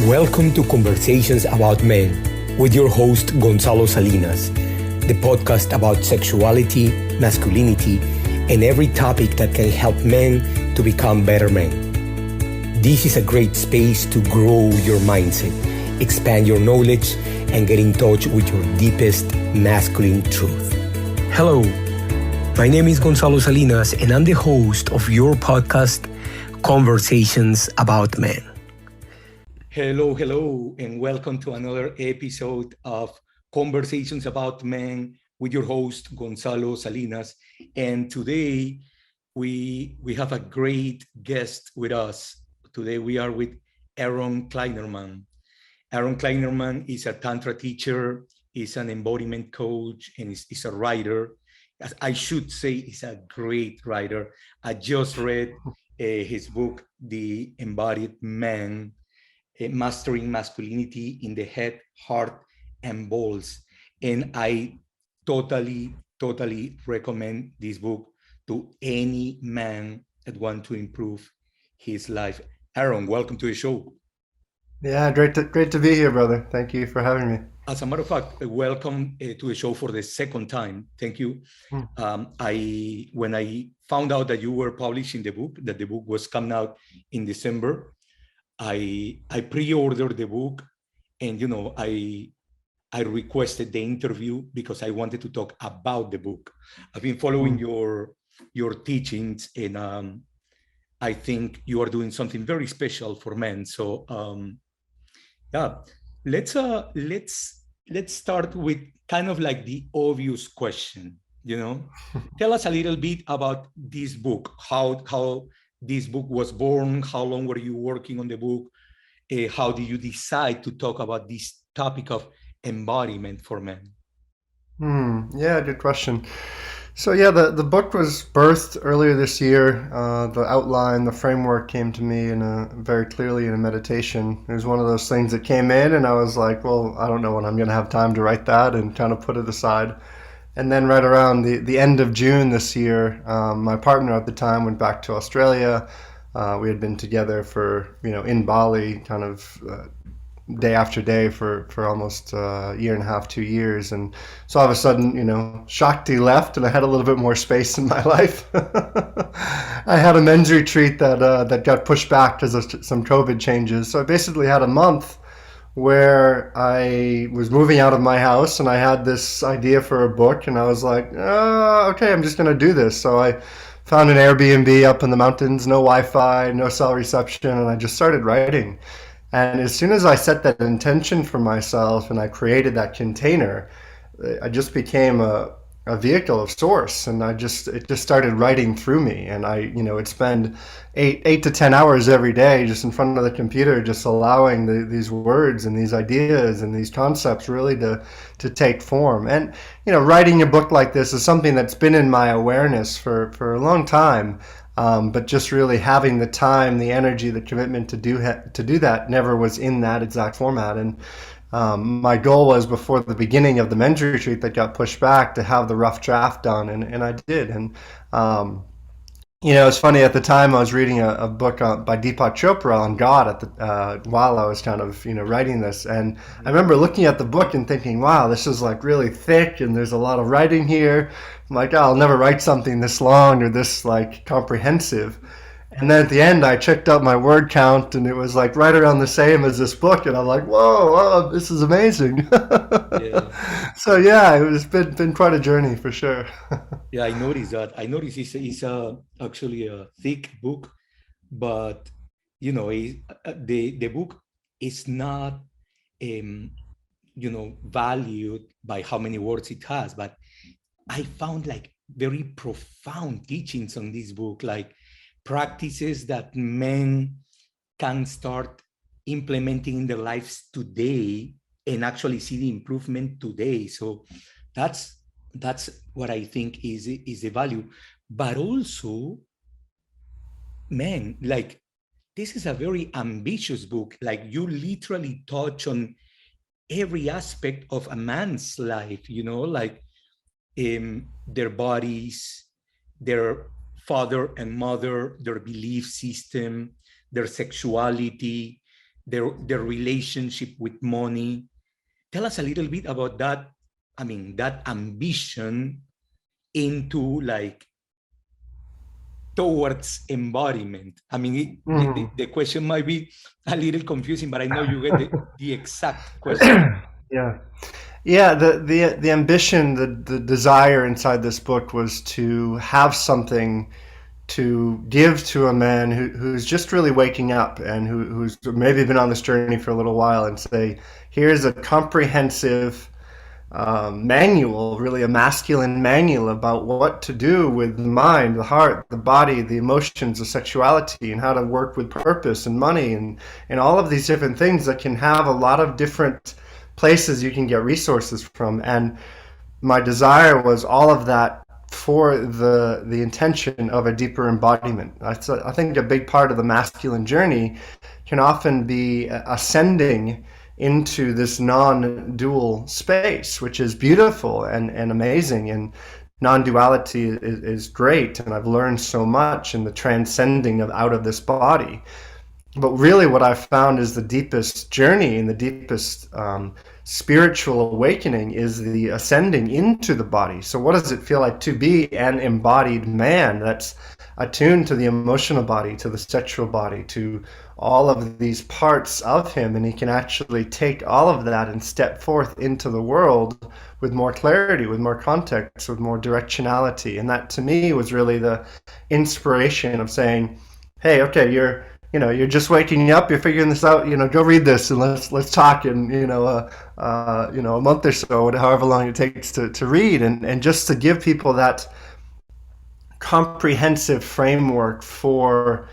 Welcome to Conversations About Men with your host, Gonzalo Salinas, the podcast about sexuality, masculinity, and every topic that can help men to become better men. This is a great space to grow your mindset, expand your knowledge, and get in touch with your deepest masculine truth. Hello, my name is Gonzalo Salinas, and I'm the host of your podcast, Conversations About Men. Hello, and welcome to another episode of Conversations About Men with your host, Gonzalo Salinas. And today we have a great guest with us. Today we are with Aaron Kleinerman. Aaron Kleinerman is a Tantra teacher, is an embodiment coach, and is a writer. As I should say, he's a great writer. I just read his book, The Embodied Man, Mastering Masculinity in the Head, Heart, and Balls. And I totally recommend this book to any man that wants to improve his life. Aaron, welcome to the show. Yeah, great to be here, brother. Thank you for having me. As a matter of fact, welcome to the show for the second time. Thank you. When I found out that you were publishing the book, that the book was coming out in December, I pre-ordered the book, and I requested the interview because I wanted to talk about the book. I've been following your teachings, and I think you are doing something very special for men. So let's start with kind of like the obvious question. Tell us a little bit about this book, how this book was born, how long were you working on the book, how did you decide to talk about this topic of embodiment for men? Yeah, good question. So yeah, the book was birthed earlier this year. The outline, the framework came to me very clearly in a meditation. It was one of those things that came in, and I was like, well, I don't know when I'm going to have time to write that, and kind of put it aside. And then right around the end of June this year, my partner at the time went back to Australia. We had been together for, in Bali, kind of day after day for almost a year and a half, 2 years. And so all of a sudden, Shakti left, and I had a little bit more space in my life. I had a men's retreat that got pushed back because of some COVID changes. So I basically had a month where I was moving out of my house, and I had this idea for a book, and I was like, okay, I'm just going to do this. So I found an Airbnb up in the mountains, no Wi-Fi, no cell reception, and I just started writing. And as soon as I set that intention for myself and I created that container, I just became a vehicle of source, and it just started writing through me. And I would spend 8 to 10 hours every day just in front of the computer, just allowing these words and these ideas and these concepts really to take form. And writing a book like this is something that's been in my awareness for a long time, but just really having the time, the energy, the commitment to do that never was in that exact format. And my goal was, before the beginning of the men's retreat that got pushed back, to have the rough draft done, and I did. And it's funny, at the time I was reading a book by Deepak Chopra on God while I was kind of writing this, and I remember looking at the book and thinking, wow, this is like really thick, and there's a lot of writing here. I'm like, I'll never write something this long or this like comprehensive. And then at the end, I checked out my word count, and it was like right around the same as this book. And I'm like, whoa, this is amazing. Yeah. So yeah, it's been quite a journey for sure. Yeah, I noticed that. I noticed it's actually a thick book, but the book is not valued by how many words it has. But I found like very profound teachings on this book, like practices that men can start implementing in their lives today and actually see the improvement today. So that's what I think is the value. But also, man, like, this is a very ambitious book. Like, you literally touch on every aspect of a man's life, like their bodies, their father and mother, their belief system, their sexuality, their relationship with money. Tell us a little bit about that. I mean, that ambition into like towards embodiment. I mean, the question might be a little confusing, but I know you get the exact question. Yeah. Yeah, the ambition, the desire inside this book was to have something to give to a man who's just really waking up and who's maybe been on this journey for a little while, and say, here's a comprehensive manual, really a masculine manual about what to do with the mind, the heart, the body, the emotions, the sexuality, and how to work with purpose and money and all of these different things that can have a lot of different places you can get resources from. And my desire was all of that for the intention of a deeper embodiment. I think a big part of the masculine journey can often be ascending into this non-dual space, which is beautiful and amazing. And non-duality is great. And I've learned so much in the transcending of out of this body. But really what I've found is the deepest journey and the deepest spiritual awakening is the ascending into the body. So what does it feel like to be an embodied man that's attuned to the emotional body, to the sexual body, to all of these parts of him, and he can actually take all of that and step forth into the world with more clarity, with more context, with more directionality. And that to me was really the inspiration of saying, hey, okay, you're just waking up, you're figuring this out, go read this and let's talk in, a month or so, however long it takes to read, and just to give people that comprehensive framework for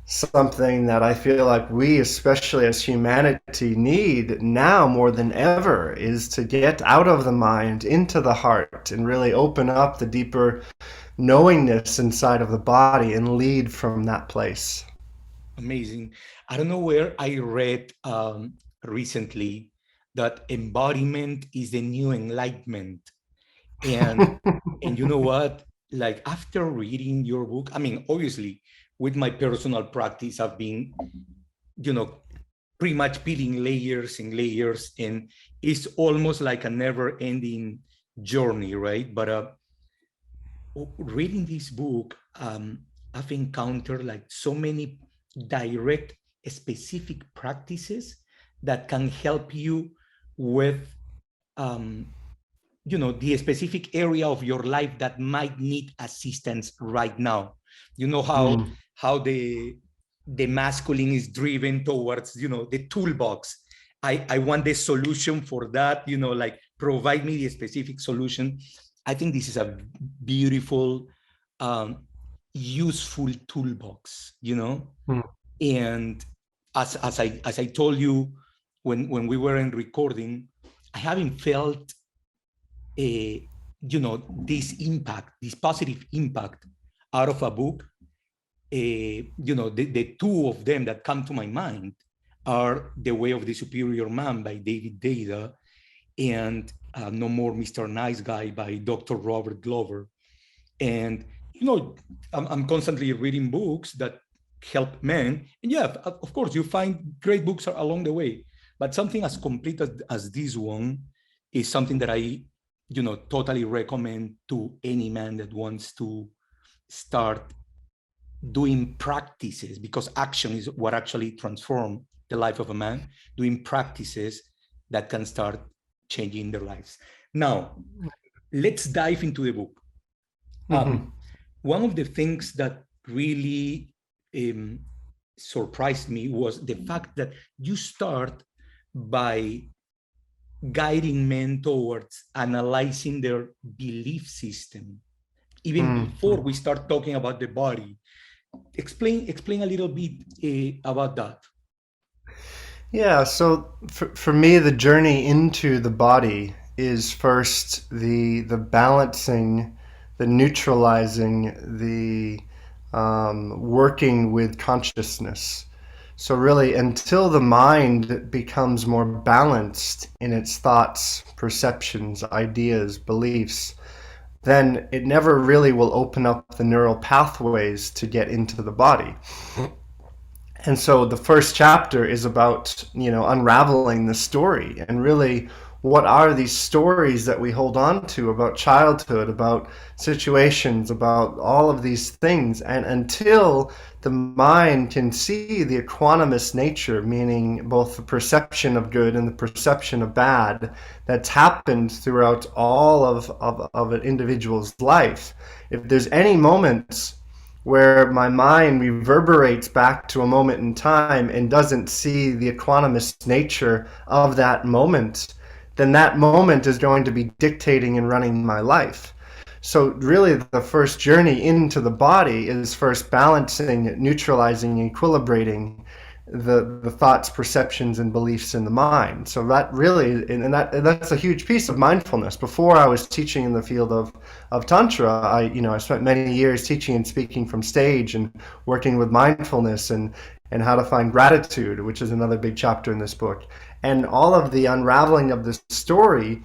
something that I feel like we, especially as humanity, need now more than ever, is to get out of the mind into the heart and really open up the deeper knowingness inside of the body and lead from that place. Amazing. I don't know where I read recently that embodiment is the new enlightenment. And and you know what? Like after reading your book, I mean, obviously, with my personal practice, I've been, pretty much peeling layers and layers, and it's almost like a never-ending journey, right? But reading this book, I've encountered like so many direct, specific practices that can help you with the specific area of your life that might need assistance right now. You know how the masculine is driven towards the toolbox. I want the solution for that, like provide me the specific solution. I think this is a beautiful useful toolbox, and as I told you when we were in recording, I haven't felt this impact, this positive impact out of a book. The two of them that come to my mind are The Way of the Superior Man by David Deida and No More Mr. Nice Guy by Dr. Robert Glover. And I'm constantly reading books that help men, and yeah, of course you find great books along the way, but something as complete as this one is something that I totally recommend to any man that wants to start doing practices, because action is what actually transforms the life of a man, doing practices that can start changing their lives. Now, let's dive into the book. One of the things that really surprised me was the fact that you start by guiding men towards analyzing their belief system, even before we start talking about the body. Explain a little bit about that. Yeah, so for me, the journey into the body is first the balancing, the neutralizing, the working with consciousness. So really, until the mind becomes more balanced in its thoughts, perceptions, ideas, beliefs, then it never really will open up the neural pathways to get into the body. And so the first chapter is about, unraveling the story and really what are these stories that we hold on to about childhood, about situations, about all of these things. And until the mind can see the equanimous nature, meaning both the perception of good and the perception of bad, that's happened throughout all of an individual's life, if there's any moments where my mind reverberates back to a moment in time and doesn't see the equanimous nature of that moment, then that moment is going to be dictating and running my life. So really the first journey into the body is first balancing, neutralizing, equilibrating the thoughts, perceptions, and beliefs in the mind. So that really, and that's a huge piece of mindfulness. Before I was teaching in the field of Tantra, I spent many years teaching and speaking from stage and working with mindfulness and how to find gratitude, which is another big chapter in this book. And all of the unraveling of the story,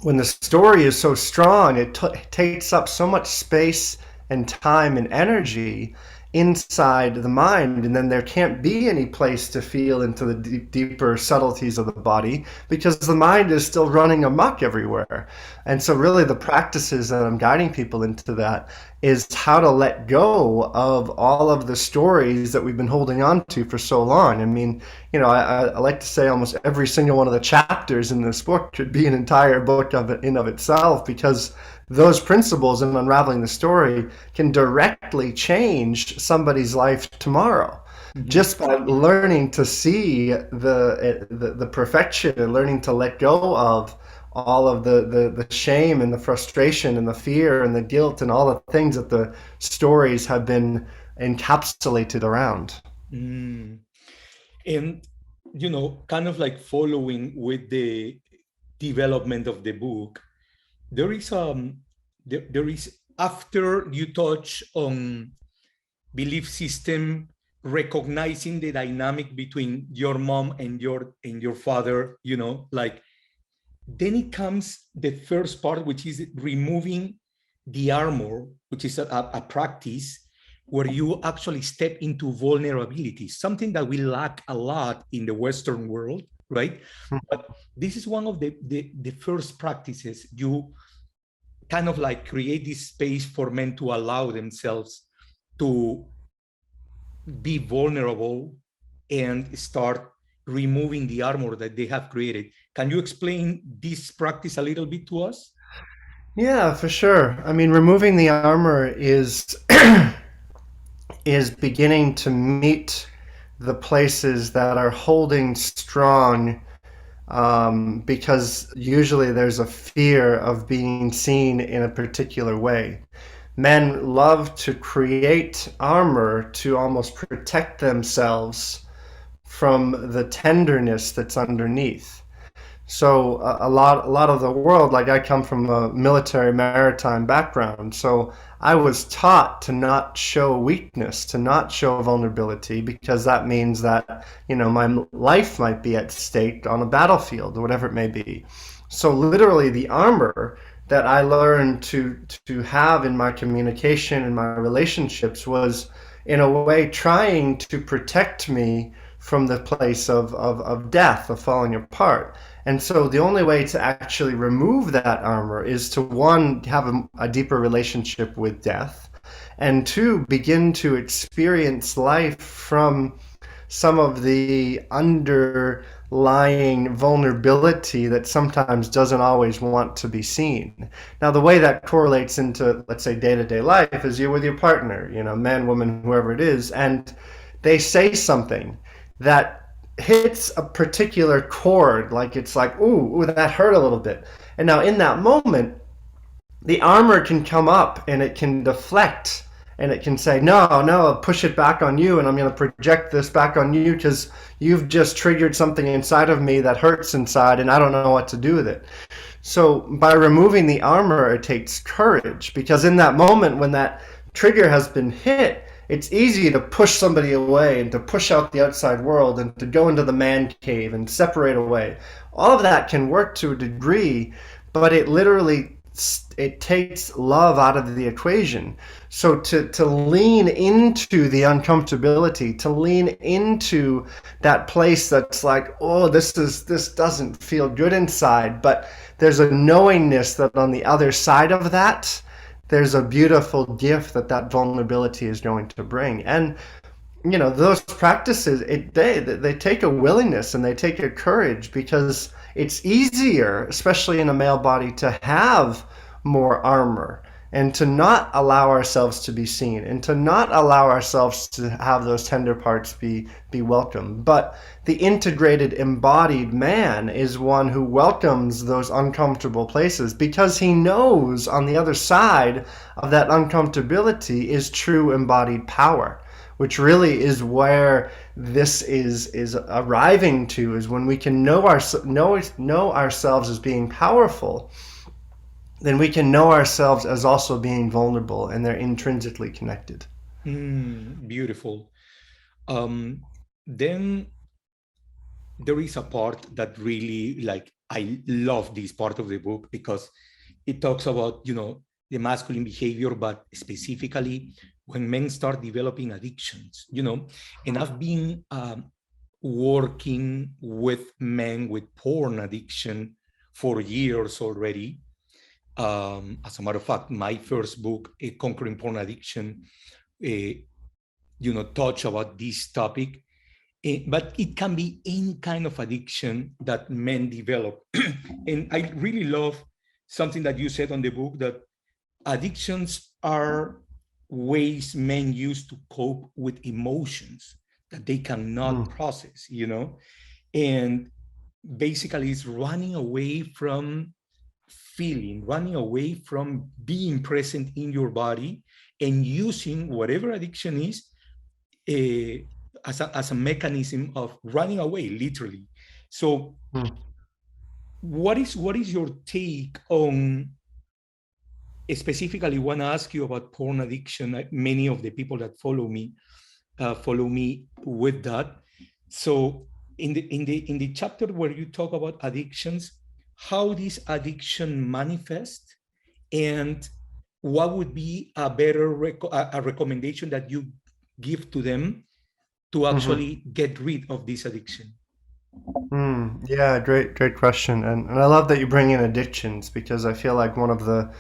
when the story is so strong, it takes up so much space and time and energy inside the mind, and then there can't be any place to feel into the deeper subtleties of the body because the mind is still running amok everywhere. And so really the practices that I'm guiding people into that is how to let go of all of the stories that we've been holding on to for so long. I mean, I like to say almost every single one of the chapters in this book could be an entire book in of itself, because those principles in unraveling the story can directly change somebody's life tomorrow. Mm-hmm. Just by learning to see the perfection and learning to let go of all of the shame and the frustration and the fear and the guilt and all the things that the stories have been encapsulated around. And kind of like following with the development of the book, there is after you touch on belief system, recognizing the dynamic between your mom and your father, then it comes the first part, which is removing the armor, which is a practice where you actually step into vulnerability, something that we lack a lot in the Western world, right? But this is one of the first practices. You kind of like create this space for men to allow themselves to be vulnerable and start removing the armor that they have created. Can you explain this practice a little bit to us? Yeah, for sure. I mean, removing the armor is is beginning to meet the places that are holding strong, because usually there's a fear of being seen in a particular way. Men love to create armor to almost protect themselves from the tenderness that's underneath. So a lot of the world, like I come from a military maritime background, so I was taught to not show weakness, to not show vulnerability, because that means that, my life might be at stake on a battlefield or whatever it may be. So literally the armor that I learned to have in my communication and my relationships was in a way trying to protect me from the place of death, of falling apart. And so the only way to actually remove that armor is to, one, have a deeper relationship with death, and two, begin to experience life from some of the underlying vulnerability that sometimes doesn't always want to be seen. Now, the way that correlates into, let's say, day-to-day life is you're with your partner, man, woman, whoever it is, and they say something that hits a particular chord, like it's like, ooh, that hurt a little bit. And now in that moment, the armor can come up and it can deflect and it can say, no, I'll push it back on you, and I'm going to project this back on you because you've just triggered something inside of me that hurts inside and I don't know what to do with it. So by removing the armor, it takes courage, because in that moment when that trigger has been hit, it's easy to push somebody away and to push out the outside world and to go into the man cave and separate away. All of that can work to a degree, but it literally it takes love out of the equation. So to lean into the uncomfortability, to lean into that place that's like, oh, this doesn't feel good inside, but there's a knowingness that on the other side of that, there's a beautiful gift that vulnerability is going to bring. And those practices, they take a willingness and they take a courage, because it's easier, especially in a male body, to have more armor and to not allow ourselves to be seen and to not allow ourselves to have those tender parts be welcome. But the integrated embodied man is one who welcomes those uncomfortable places, because he knows on the other side of that uncomfortability is true embodied power, which really is where this is arriving to, is when we can know ourselves as being powerful, then we can know ourselves as also being vulnerable, and they're intrinsically connected. Beautiful. Then there is a part that really, like, I love this part of the book, because it talks about, the masculine behavior, but specifically when men start developing addictions, and I've been working with men with porn addiction for years already. As a matter of fact, my first book, Conquering Porn Addiction, touch about this topic. But it can be any kind of addiction that men develop. And I really love something that you said on the book, that addictions are ways men use to cope with emotions that they cannot process, and basically it's running away from feeling, running away from being present in your body, and using whatever addiction is as a mechanism of running away, literally. So what is your take on, specifically want to ask you about porn addiction? Many of the people that follow me with that. So in the chapter where you talk about addictions, how this addiction manifests, and what would be a better recommendation that you give to them to actually get rid of this addiction? Yeah, great question. And I love that you bring in addictions, because I feel like one of the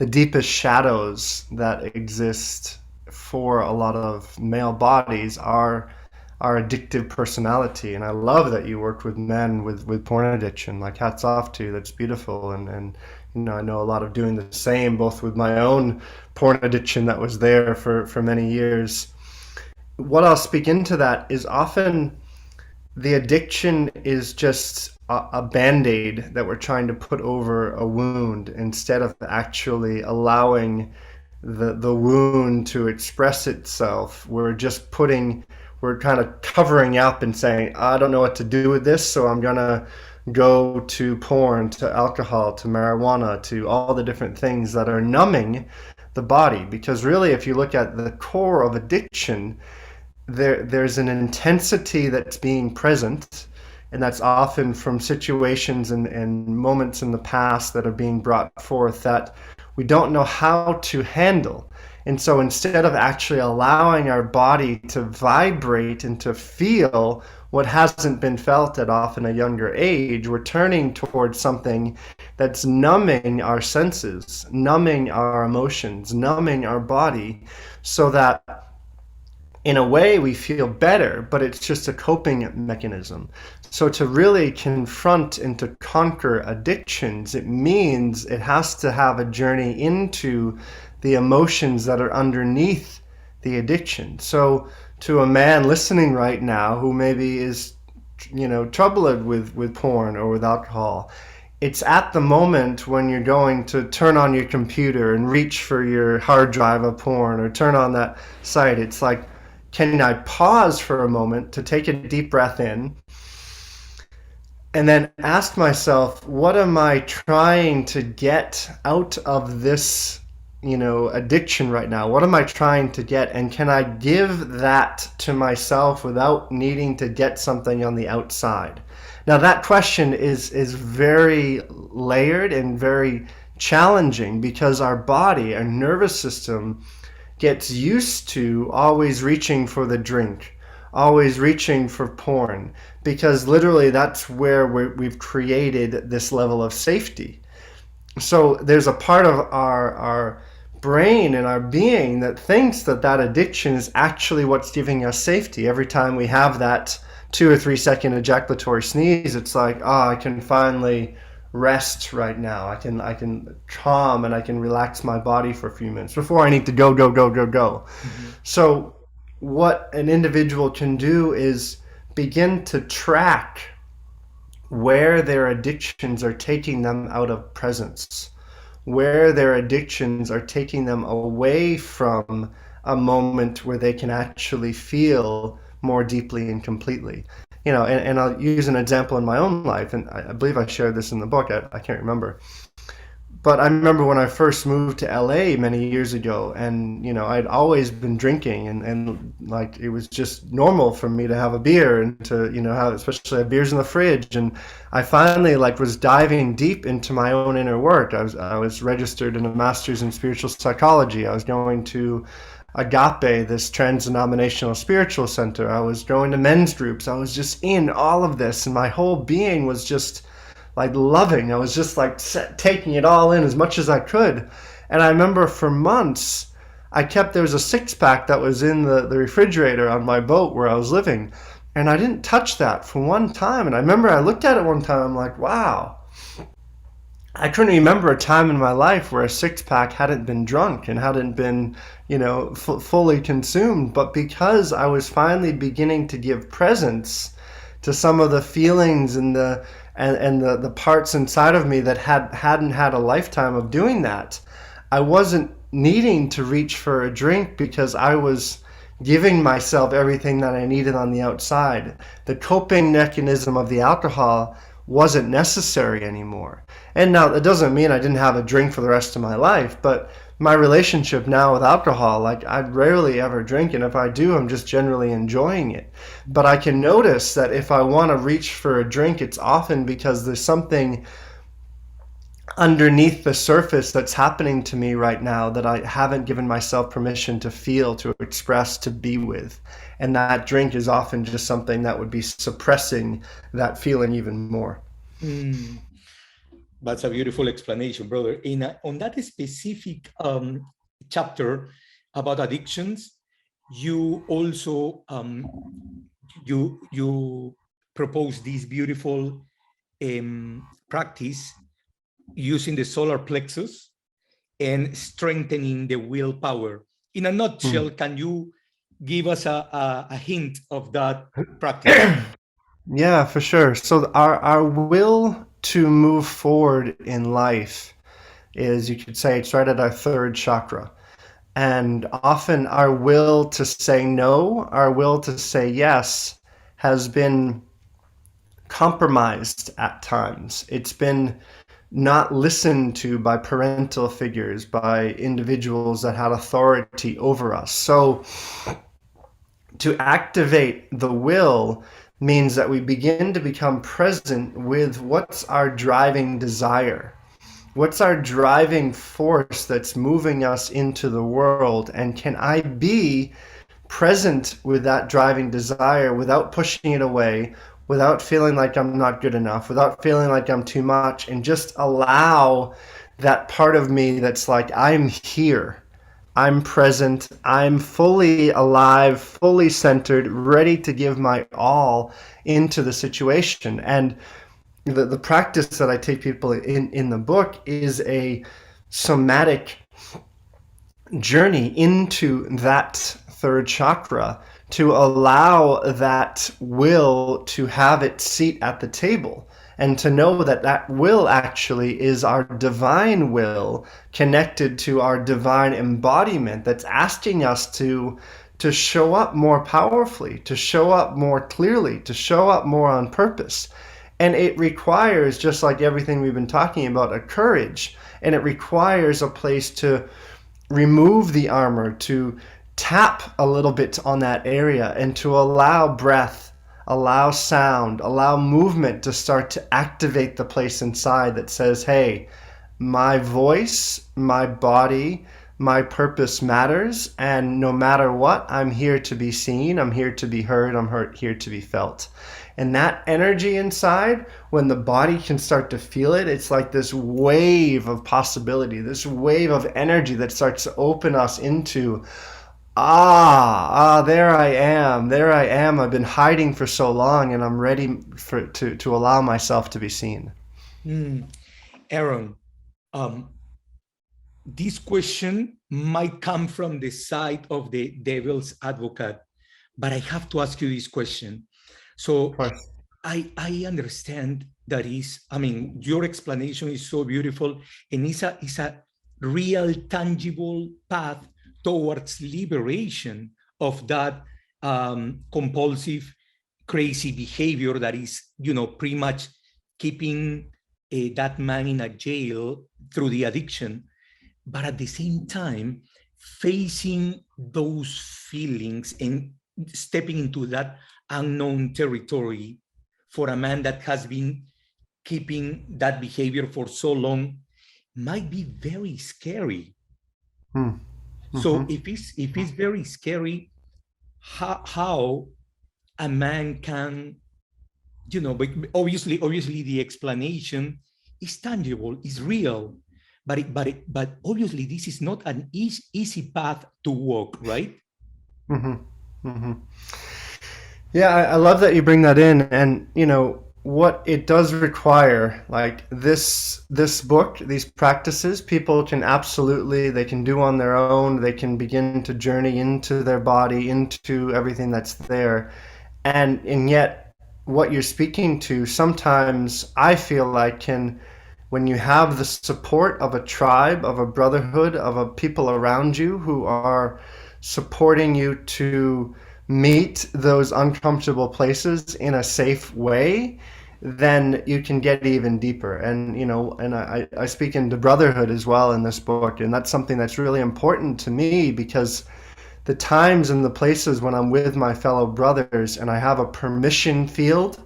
deepest shadows that exist for a lot of male bodies are our addictive personality. And I love that you worked with men with porn addiction. Like, hats off to you. That's beautiful. And I know a lot of doing the same, both with my own porn addiction that was there for many years. What I'll speak into that is, often the addiction is just a band-aid that we're trying to put over a wound, instead of actually allowing the wound to express itself. We're kind of covering up and saying, I don't know what to do with this, so I'm gonna go to porn, to alcohol, to marijuana, to all the different things that are numbing the body. Because really, if you look at the core of addiction, there's an intensity that's being present, and that's often from situations and moments in the past that are being brought forth that we don't know how to handle. And so instead of actually allowing our body to vibrate and to feel what hasn't been felt at often a younger age, we're turning towards something that's numbing our senses, numbing our emotions, numbing our body, so that in a way we feel better, but it's just a coping mechanism. So to really confront and to conquer addictions, it means it has to have a journey into the emotions that are underneath the addiction. So to a man listening right now who maybe is, troubled with porn or with alcohol, it's at the moment when you're going to turn on your computer and reach for your hard drive of porn, or turn on that site, it's like, can I pause for a moment to take a deep breath in, and then ask myself, what am I trying to get out of this, addiction right now? What am I trying to get? And can I give that to myself without needing to get something on the outside? Now, that question is very layered and very challenging because our body, our nervous system, gets used to always reaching for the drink, always reaching for porn, because literally that's where we've created this level of safety. So there's a part of our brain and our being that thinks that that addiction is actually what's giving us safety. Every time we have that 2 or 3 second ejaculatory sneeze, it's like, oh, I can finally rest right now. I can calm and I can relax my body for a few minutes before I need to go. Mm-hmm. So what an individual can do is begin to track where their addictions are taking them out of presence, where their addictions are taking them away from a moment where they can actually feel more deeply and completely. And I'll use an example in my own life, and I believe I shared this in the book, I can't remember. But I remember when I first moved to LA many years ago, and I'd always been drinking, and like it was just normal for me to have a beer and to have, especially have beers in the fridge. And I finally was diving deep into my own inner work. I was registered in a master's in spiritual psychology. I was going to Agape, this trans-denominational spiritual center. I was going to men's groups. I was just in all of this, and my whole being was just loving. I was just taking it all in as much as I could. And I remember for months, there was a 6-pack that was in the refrigerator on my boat where I was living. And I didn't touch that for one time. And I remember I looked at it one time, I'm like, wow. I couldn't remember a time in my life where a 6-pack hadn't been drunk and hadn't been, fully consumed. But because I was finally beginning to give presence to some of the feelings and the parts inside of me that hadn't had a lifetime of doing that, I wasn't needing to reach for a drink because I was giving myself everything that I needed on the outside. The coping mechanism of the alcohol wasn't necessary anymore. And now that doesn't mean I didn't have a drink for the rest of my life, but my relationship now with alcohol, I rarely ever drink, and if I do, I'm just generally enjoying it. But I can notice that if I want to reach for a drink, it's often because there's something underneath the surface that's happening to me right now that I haven't given myself permission to feel, to express, to be with. And that drink is often just something that would be suppressing that feeling even more. That's a beautiful explanation, brother. On that specific chapter about addictions, you also you propose this beautiful practice using the solar plexus and strengthening the willpower. In a nutshell, can you give us a hint of that practice? Yeah, for sure. So our will to move forward in life is, you could say, it's right at our 3rd chakra. And often our will to say no, our will to say yes, has been compromised at times. It's been not listened to by parental figures, by individuals that had authority over us. So to activate the will means that we begin to become present with what's our driving desire. What's our driving force that's moving us into the world? And can I be present with that driving desire without pushing it away, without feeling like I'm not good enough, without feeling like I'm too much, and just allow that part of me that's like, I'm here. I'm present, I'm fully alive, fully centered, ready to give my all into the situation. And the practice that I take people in the book is a somatic journey into that 3rd chakra to allow that will to have its seat at the table. And to know that that will actually is our divine will connected to our divine embodiment that's asking us to show up more powerfully, to show up more clearly, to show up more on purpose. And it requires, just like everything we've been talking about, a courage. And it requires a place to remove the armor, to tap a little bit on that area, and to allow breath, allow sound, allow movement to start to activate the place inside that says, hey, my voice, my body, my purpose matters, and no matter what, I'm here to be seen, I'm here to be heard, here to be felt. And that energy inside, when the body can start to feel it, it's like this wave of possibility, this wave of energy that starts to open us into, there I am, I've been hiding for so long, and I'm ready to allow myself to be seen. Aaron, this question might come from the side of the devil's advocate, but I have to ask you this question. So I understand that your explanation is so beautiful, and it's a real tangible path towards liberation of that compulsive, crazy behavior that is, pretty much keeping that man in a jail through the addiction. But at the same time, facing those feelings and stepping into that unknown territory for a man that has been keeping that behavior for so long might be very scary. Mm-hmm. So if it's very scary, how a man can, but obviously the explanation is tangible, is real, but obviously this is not an easy path to walk, right? Mm-hmm. Mm-hmm. Yeah, I love that you bring that in, and what it does require, like this book, these practices, people can they can do on their own. They can begin to journey into their body, into everything that's there, and yet what you're speaking to, sometimes I feel like when you have the support of a tribe, of a brotherhood, of a people around you who are supporting you to meet those uncomfortable places in a safe way, then you can get even deeper. And I speak into brotherhood as well in this book, and that's something that's really important to me, because the times and the places when I'm with my fellow brothers and I have a permission field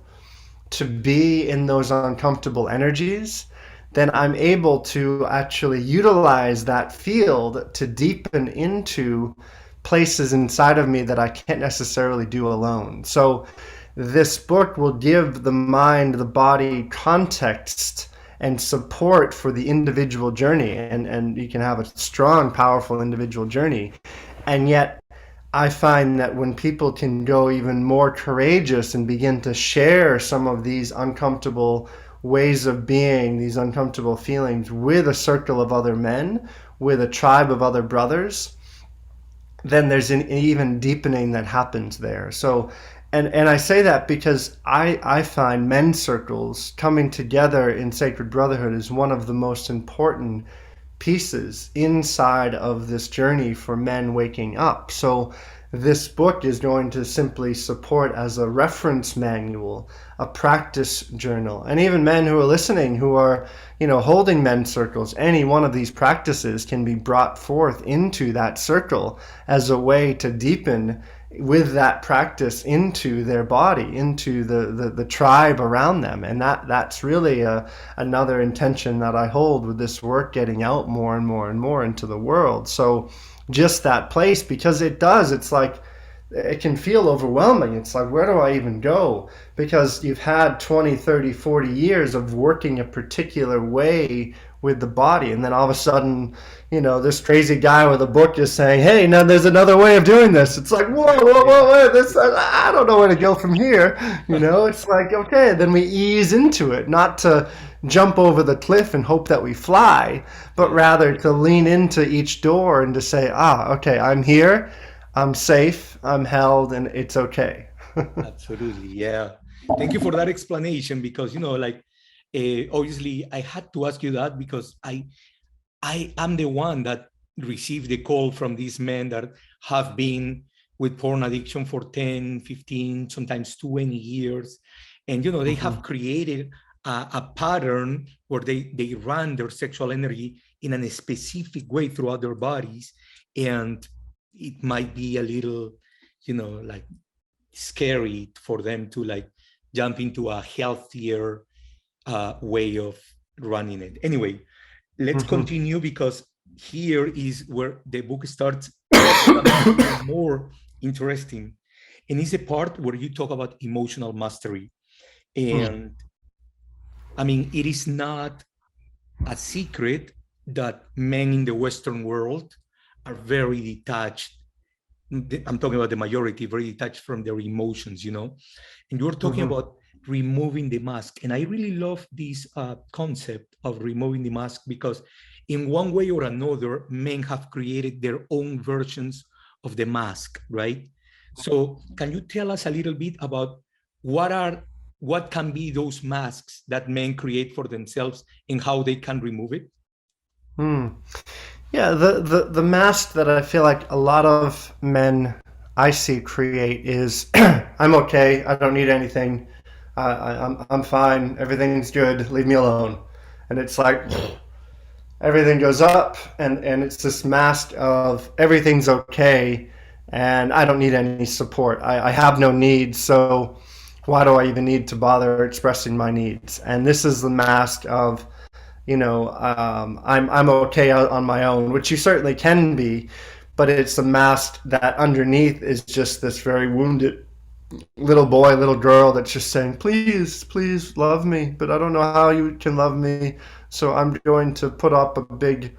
to be in those uncomfortable energies, then I'm able to actually utilize that field to deepen into places inside of me that I can't necessarily do alone. So this book will give the mind, the body context and support for the individual journey, and you can have a strong, powerful individual journey. And yet I find that when people can go even more courageous and begin to share some of these uncomfortable ways of being, these uncomfortable feelings, with a circle of other men, with a tribe of other brothers, then there's an even deepening that happens there. So, and I say that because I find men's circles coming together in sacred brotherhood is one of the most important pieces inside of this journey for men waking up. So this book is going to simply support as a reference manual, a practice journal, and even men who are listening, who are, holding men's circles, any one of these practices can be brought forth into that circle as a way to deepen with that practice into their body, into the tribe around them. And that's really another intention that I hold with this work, getting out more and more and more into the world. So just that place, because it's like, it can feel overwhelming. It's like, where do I even go? Because you've had 20, 30, 40 years of working a particular way with the body, and then all of a sudden, this crazy guy with a book is saying, hey, now there's another way of doing this. It's like, whoa, this, I don't know where to go from here. It's like, okay, then we ease into it, not to jump over the cliff and hope that we fly, but rather to lean into each door and to say, okay, I'm here, I'm safe, I'm held, and it's okay. Absolutely, yeah. Thank you for that explanation, because obviously I had to ask you that, because I am the one that received the call from these men that have been with porn addiction for 10, 15, sometimes 20 years. And, they have created a pattern where they run their sexual energy in a specific way throughout their bodies. And it might be a little, scary for them to jump into a healthier way of running it. Anyway, let's Mhm. continue, because here is where the book starts becoming more interesting. And it's a part where you talk about emotional mastery. And I mean, it is not a secret that men in the Western world are very detached. I'm talking about the majority, very detached from their emotions, you know. And you're talking Mhm. about removing the mask. And I really love this concept of removing the mask, because in one way or another, men have created their own versions of the mask, right? So can you tell us a little bit about what are what can be those masks that men create for themselves and how they can remove it? Hmm. Yeah, the mask that I feel like a lot of men I see create is I'm okay, I don't need anything, I'm fine, everything's good, leave me alone. And it's like everything goes up, and it's this mask of everything's okay, and I don't need any support. I have no needs, so why do I even need to bother expressing my needs? And this is the mask of, I'm okay on my own, which you certainly can be, but it's a mask that underneath is just this very wounded little boy, little girl that's just saying, please, please love me, but I don't know how you can love me, so I'm going to put up a big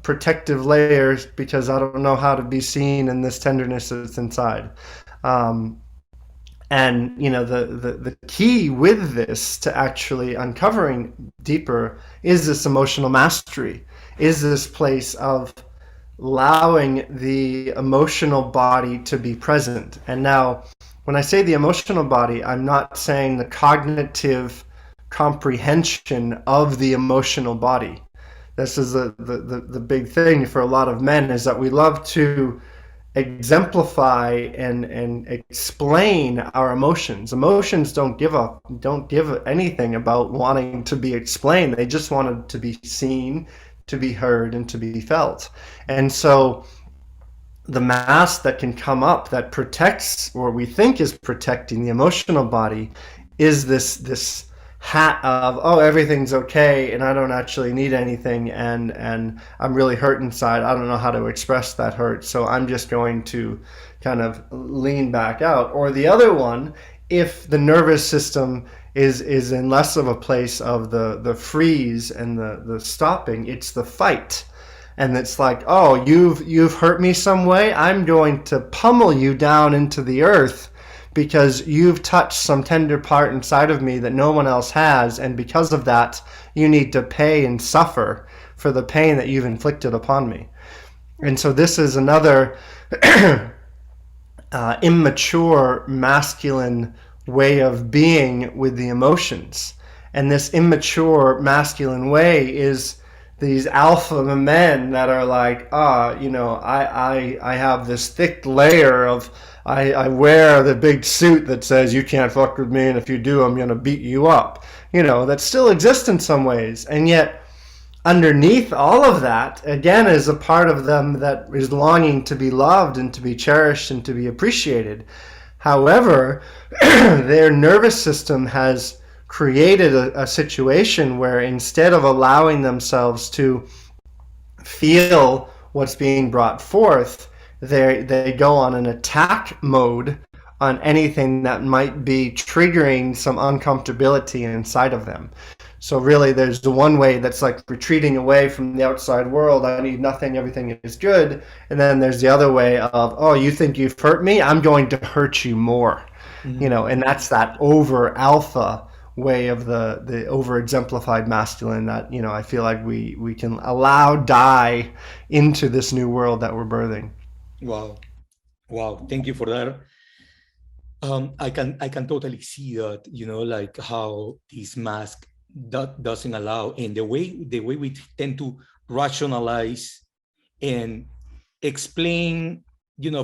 protective layer because I don't know how to be seen in this tenderness that's inside. Um, and the key with this to actually uncovering deeper is this emotional mastery, is this place of allowing the emotional body to be present. And now when I say the emotional body, I'm not saying the cognitive comprehension of the emotional body. This is the big thing for a lot of men, is that we love to exemplify and explain our emotions. Emotions don't give anything about wanting to be explained. They just wanted to be seen, to be heard, and to be felt. And so the mask that can come up that protects, or we think is protecting, the emotional body is this hat of, oh, everything's okay and I don't actually need anything, and I'm really hurt inside, I don't know how to express that hurt, so I'm just going to kind of lean back out. Or the other one, if the nervous system is in less of a place of the freeze and the stopping, it's the fight. And it's like, oh, you've hurt me some way, I'm going to pummel you down into the earth because you've touched some tender part inside of me that no one else has, and because of that you need to pay and suffer for the pain that you've inflicted upon me. And so this is another immature masculine way of being with the emotions. And this immature masculine way is these alpha men that are like, I have this thick layer of, I wear the big suit that says you can't fuck with me, and if you do, I'm gonna beat you up. That still exists in some ways, and yet underneath all of that, again, is a part of them that is longing to be loved and to be cherished and to be appreciated. However, their nervous system has created a situation where instead of allowing themselves to feel what's being brought forth, they go on an attack mode on anything that might be triggering some uncomfortability inside of them. So really, there's the one way that's like retreating away from the outside world. I need nothing, everything is good. And then there's the other way of, oh, you think you've hurt me? I'm going to hurt you more. And that's that over alpha way of the over exemplified masculine that, I feel like we can allow die into this new world that we're birthing. Wow. Wow. Thank you for that. I can totally see that, like how this mask that doesn't allow, and the way we tend to rationalize and explain,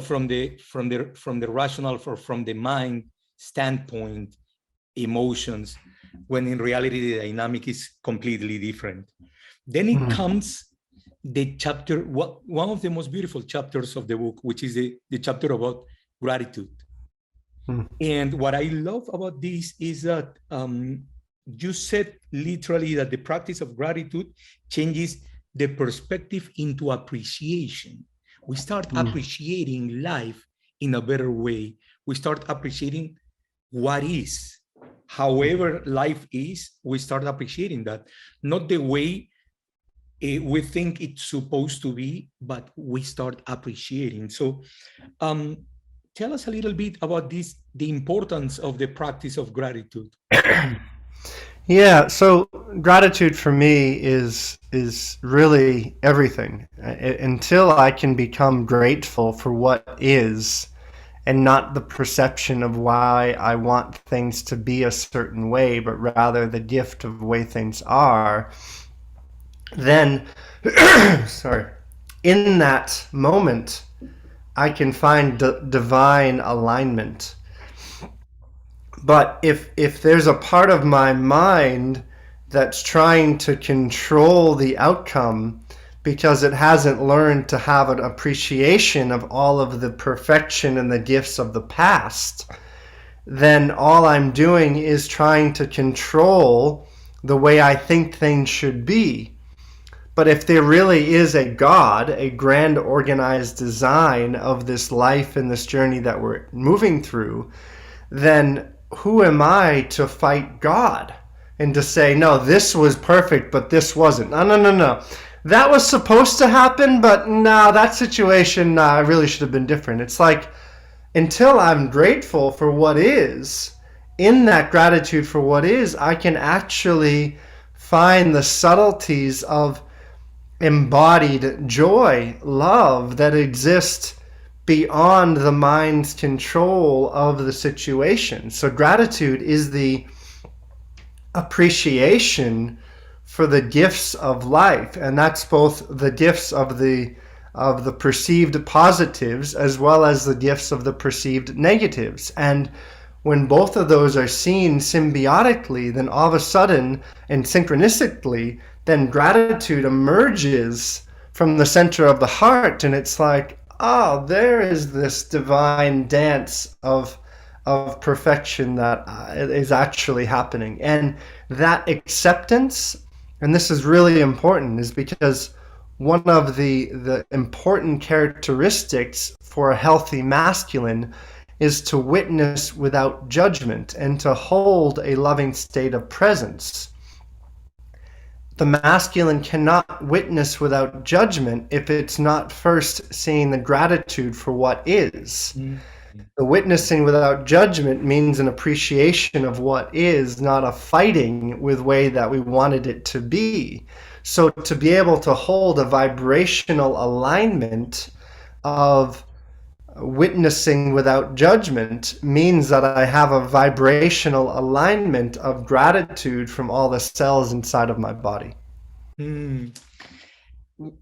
from the rational, from the mind standpoint, emotions, when in reality the dynamic is completely different. Then it comes the chapter, one of the most beautiful chapters of the book, which is the chapter about gratitude. Mm. And what I love about this is that you said literally that the practice of gratitude changes the perspective into appreciation. We start appreciating life in a better way. We start appreciating what is. However life is, we start appreciating that. Not the way we think it's supposed to be, but we start appreciating. So tell us a little bit about this, the importance of the practice of gratitude. Yeah, so gratitude for me is really everything. Until I can become grateful for what is and not the perception of why I want things to be a certain way, but rather the gift of the way things are, then sorry, in that moment I can find divine alignment. But if there's a part of my mind that's trying to control the outcome because it hasn't learned to have an appreciation of all of the perfection and the gifts of the past, then all I'm doing is trying to control the way I think things should be. But if there really is a God, a grand organized design of this life and this journey that we're moving through, then who am I to fight God and to say, no, this was perfect, but this wasn't? No. That was supposed to happen, but no, that situation really should have been different. It's like, until I'm grateful for what is, in that gratitude for what is, I can actually find the subtleties of embodied joy, love that exist beyond the mind's control of the situation. So gratitude is the appreciation for the gifts of life, and that's both the gifts of the perceived positives as well as the gifts of the perceived negatives. And when both of those are seen symbiotically, then all of a sudden and synchronistically, then gratitude emerges from the center of the heart, and it's like, oh, there is this divine dance of perfection that is actually happening. And that acceptance, and this is really important, is because one of the important characteristics for a healthy masculine is to witness without judgment and to hold a loving state of presence. The masculine cannot witness without judgment if it's not first seeing the gratitude for what is. The witnessing without judgment means an appreciation of what is, not a fighting with the way that we wanted it to be. So to be able to hold a vibrational alignment of witnessing without judgment means that I have a vibrational alignment of gratitude from all the cells inside of my body.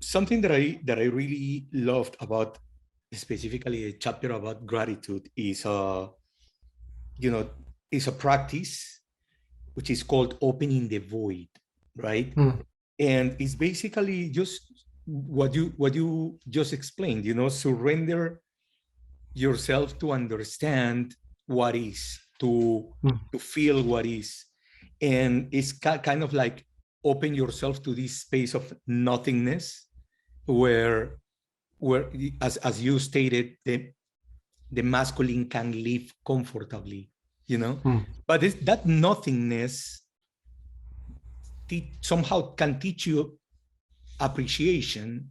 Something that I really loved about specifically a chapter about gratitude is is a practice which is called opening the void, right? And it's basically just what you just explained, surrender yourself to understand what is, to feel what is. And it's kind of like open yourself to this space of nothingness where as you stated, the masculine can live comfortably, but that nothingness somehow can teach you appreciation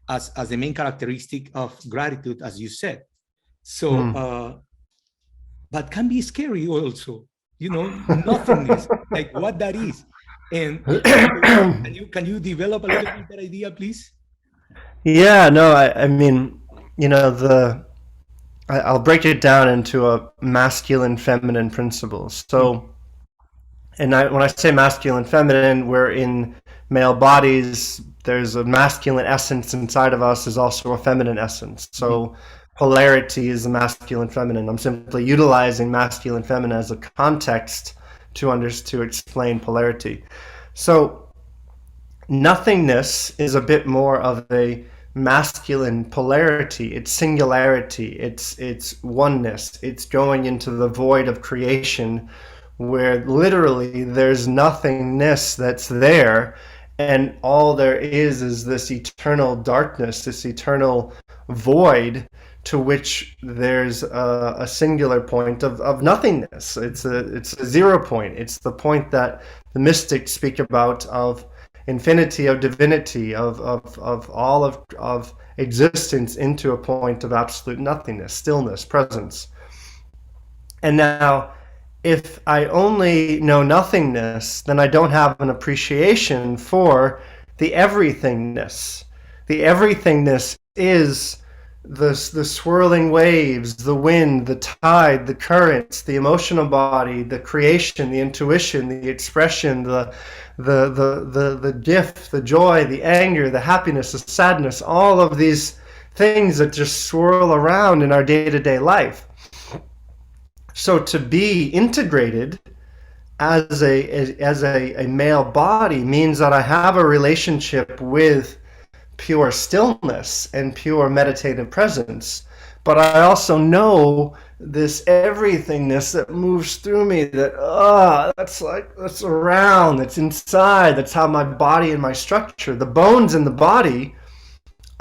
as the main characteristic of gratitude, as you said. So but can be scary also, nothingness, like what that is. And can you develop a little bit that idea, please? Yeah, no, I mean, I'll break it down into a masculine, feminine principles. So, when I say masculine, feminine, we're in male bodies. There's a masculine essence inside of us. There's also a feminine essence. So polarity is the masculine, feminine. I'm simply utilizing masculine, feminine as a context to explain polarity. So nothingness is a bit more of a masculine polarity. It's singularity. It's oneness. It's going into the void of creation where literally there's nothingness that's there, and all there is this eternal darkness, this eternal void, to which there's a singular point of nothingness. It's a 0 point. It's the point that the mystics speak about, of infinity, of divinity, of all of existence into a point of absolute nothingness, stillness, presence. And now, if I only know nothingness, then I don't have an appreciation for the everythingness. The everythingness is the swirling waves, the wind, the tide, the currents, the emotional body, the creation, the intuition, the expression, the gift, the joy, the anger, the happiness, the sadness, all of these things that just swirl around in our day-to-day life. So to be integrated as a male body means that I have a relationship with pure stillness and pure meditative presence, but I also know this everythingness that moves through me, that that's around, that's inside. That's how my body and my structure, the bones in the body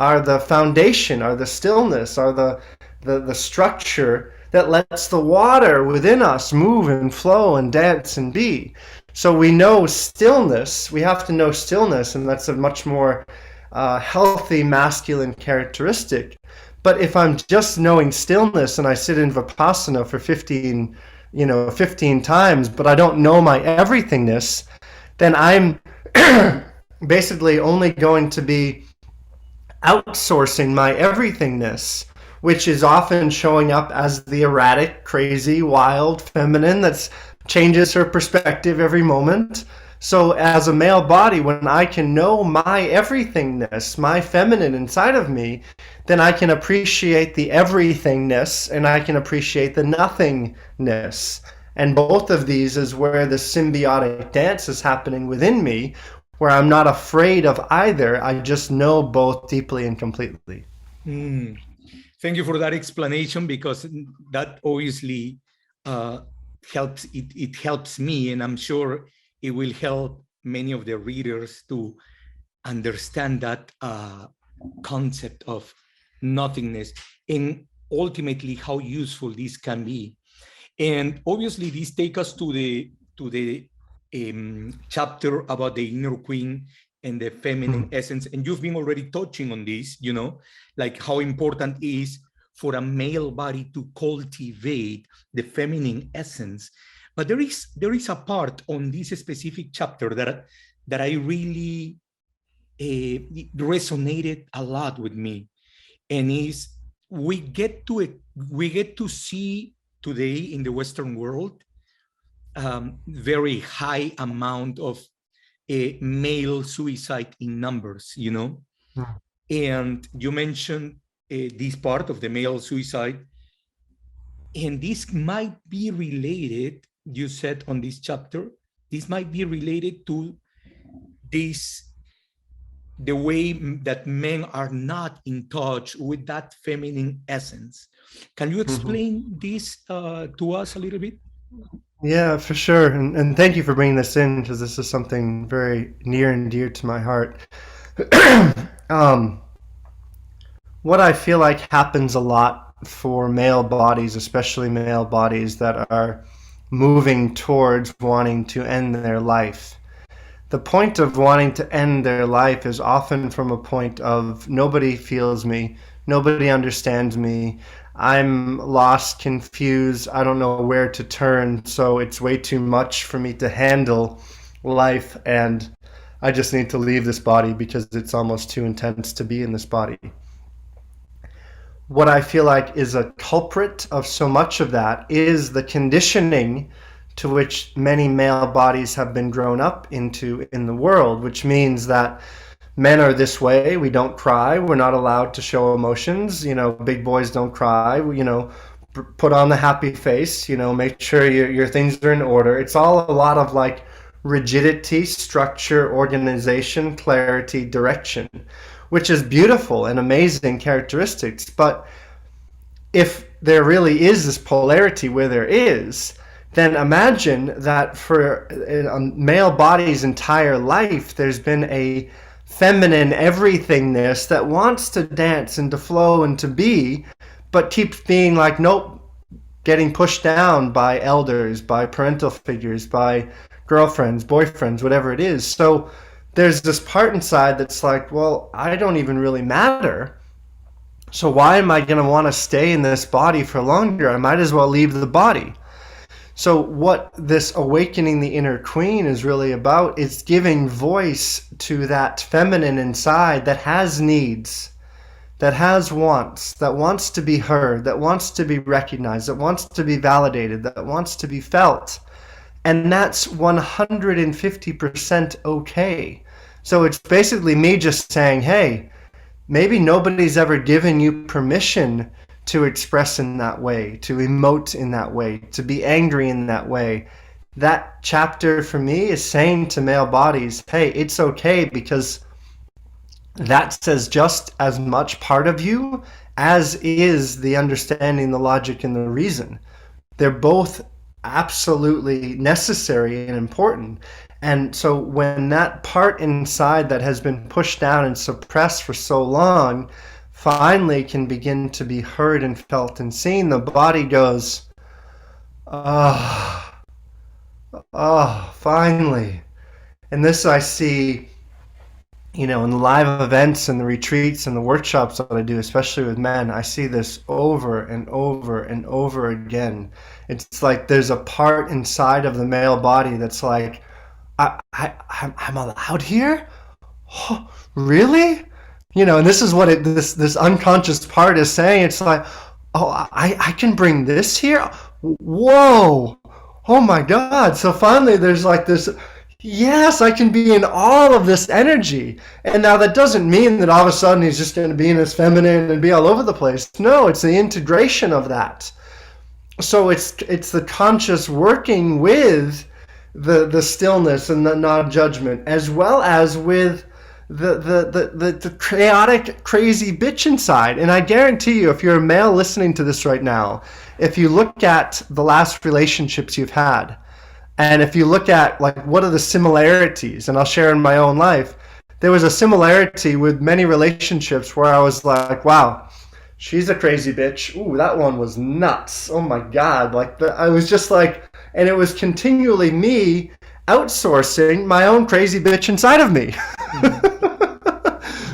are the foundation, are the stillness, are the structure that lets the water within us move and flow and dance and be. So we know stillness, we have to know stillness, and that's a much more healthy masculine characteristic. But if I'm just knowing stillness and I sit in Vipassana for 15 times, but I don't know my everythingness, then I'm basically only going to be outsourcing my everythingness, which is often showing up as the erratic, crazy, wild feminine that changes her perspective every moment. So as a male body, when I can know my everythingness, my feminine inside of me, then I can appreciate the everythingness and I can appreciate the nothingness. And both of these is where the symbiotic dance is happening within me, where I'm not afraid of either. I just know both deeply and completely. Thank you for that explanation, because that obviously helps. It helps me, and I'm sure it will help many of the readers to understand that concept of nothingness and ultimately how useful this can be. And obviously, this takes us to the chapter about the inner queen and the feminine essence. And you've been already touching on this, like how important it is for a male body to cultivate the feminine essence. But there is a part on this specific chapter that I really resonated a lot with me, and is we get to see today in the Western world very high amount of male suicide in numbers, and you mentioned this part of the male suicide, and this might be related, you said on this chapter, this might be related to the way that men are not in touch with that feminine essence. Can you explain this to us a little bit? Yeah, for sure. And thank you for bringing this in, because this is something very near and dear to my heart. What I feel like happens a lot for male bodies, especially male bodies that are moving towards wanting to end their life. The point of wanting to end their life is often from a point of nobody feels me, nobody understands me, I'm lost, confused, I don't know where to turn, so it's way too much for me to handle life, and I just need to leave this body because it's almost too intense to be in this body. What I feel like is a culprit of so much of that is the conditioning to which many male bodies have been grown up into in the world, which means that men are this way, we don't cry, we're not allowed to show emotions, big boys don't cry, put on the happy face, make sure your things are in order. It's all a lot of like rigidity, structure, organization, clarity, direction, which is beautiful and amazing characteristics. But if there really is this polarity where there is, then imagine that for a male body's entire life, there's been a feminine everythingness that wants to dance and to flow and to be, but keeps being like, nope, getting pushed down by elders, by parental figures, by girlfriends, boyfriends, whatever it is. So there's this part inside that's like, well, I don't even really matter. So why am I going to want to stay in this body for longer? I might as well leave the body. So what this awakening the inner queen is really about is giving voice to that feminine inside that has needs, that has wants, that wants to be heard, that wants to be recognized, that wants to be validated, that wants to be felt. And that's 150% okay. So it's basically me just saying, hey, maybe nobody's ever given you permission to express in that way, to emote in that way, to be angry in that way. That chapter for me is saying to male bodies, hey, it's okay, because that says just as much part of you as is the understanding, the logic, and the reason. They're both absolutely necessary and important. And so when that part inside that has been pushed down and suppressed for so long finally can begin to be heard and felt and seen, the body goes, ah, finally. And this I see, in the live events and the retreats and the workshops that I do, especially with men. I see this over and over and over again. It's like there's a part inside of the male body that's like, I'm allowed here? Oh, really? And this is what this unconscious part is saying. It's like, oh, I can bring this here? Whoa. Oh my God. So finally there's like this, yes, I can be in all of this energy. And now that doesn't mean that all of a sudden he's just going to be in his feminine and be all over the place. No, it's the integration of that. So it's the conscious working with the stillness and the non-judgment, as well as with the chaotic, crazy bitch inside. And I guarantee you, if you're a male listening to this right now, if you look at the last relationships you've had, and if you look at like what are the similarities, and I'll share in my own life, there was a similarity with many relationships where I was like, wow, she's a crazy bitch. Ooh, that one was nuts. Oh my God. I was just like, and it was continually me outsourcing my own crazy bitch inside of me.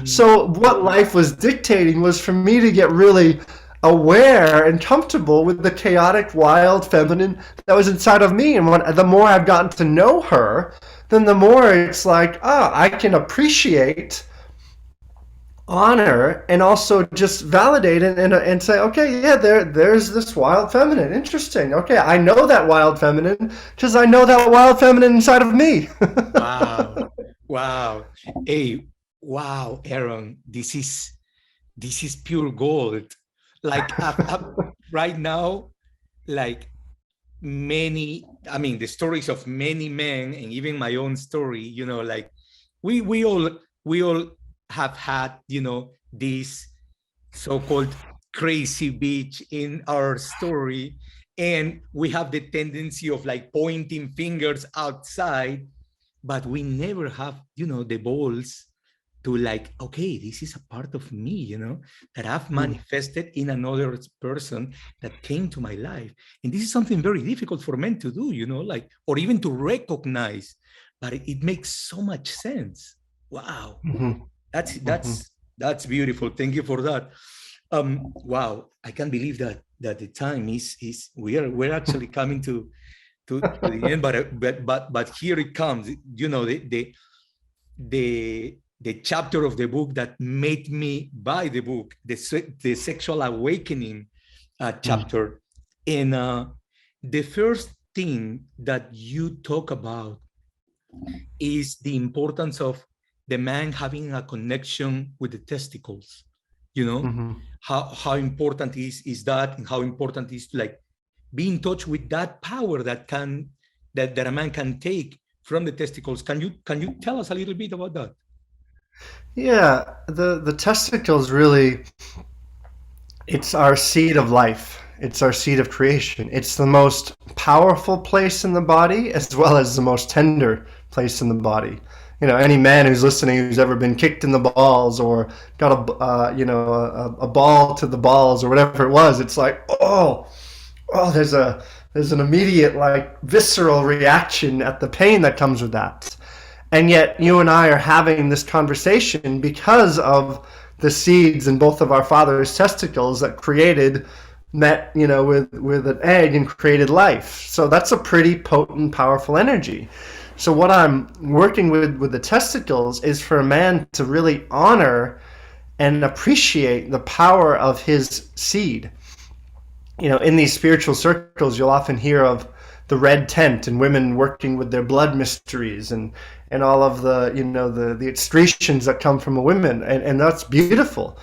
So what life was dictating was for me to get really aware and comfortable with the chaotic, wild feminine that was inside of me. And the more I've gotten to know her, then the more it's like, I can appreciate, honor, and also just validate and say, okay, yeah, there's this wild feminine. Interesting. Okay, I know that wild feminine because I know that wild feminine inside of me. Wow. Hey, wow, Aaron, this is pure gold. Like right now, like the stories of many men and even my own story, like we all have had, this so-called crazy bitch in our story, and we have the tendency of like pointing fingers outside, but we never have, the balls to like, okay, this is a part of me, that I've manifested in another person that came to my life. And this is something very difficult for men to do, like, or even to recognize, but it makes so much sense. Wow. Mm-hmm. That's beautiful. Thank you for that. Wow. I can't believe that the time is we're actually coming to the end, but here it comes, the chapter of the book that made me buy the book, the Sexual Awakening chapter. And the first thing that you talk about is the importance of the man having a connection with the testicles, how important is that, and how important is to like be in touch with that power that a man can take from the testicles. Can you tell us a little bit about that? Yeah, the testicles really, it's our seed of life. It's our seat of creation. It's the most powerful place in the body as well as the most tender place in the body. You know, any man who's listening who's ever been kicked in the balls or got a ball to the balls or whatever it was, it's like, there's an immediate, like, visceral reaction at the pain that comes with that. And yet you and I are having this conversation because of the seeds in both of our father's testicles that met, you know, with an egg and created life. So that's a pretty potent, powerful energy. So what I'm working with the testicles is for a man to really honor and appreciate the power of his seed. You know, in these spiritual circles, you'll often hear of the red tent and women working with their blood mysteries and all of the, you know, the excretions that come from a woman. And that's beautiful.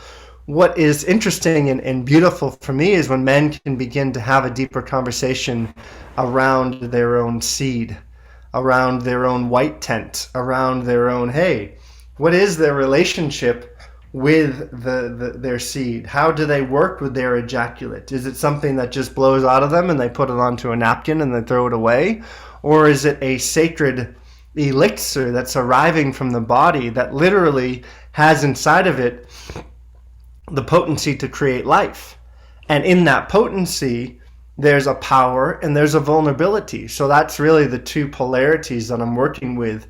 What is interesting and beautiful for me is when men can begin to have a deeper conversation around their own seed, around their own white tent, around their own, hey, what is their relationship with their seed? How do they work with their ejaculate? Is it something that just blows out of them and they put it onto a napkin and they throw it away? Or is it a sacred elixir that's arriving from the body that literally has inside of it the potency to create life? And in that potency, there's a power and there's a vulnerability. So that's really the two polarities that I'm working with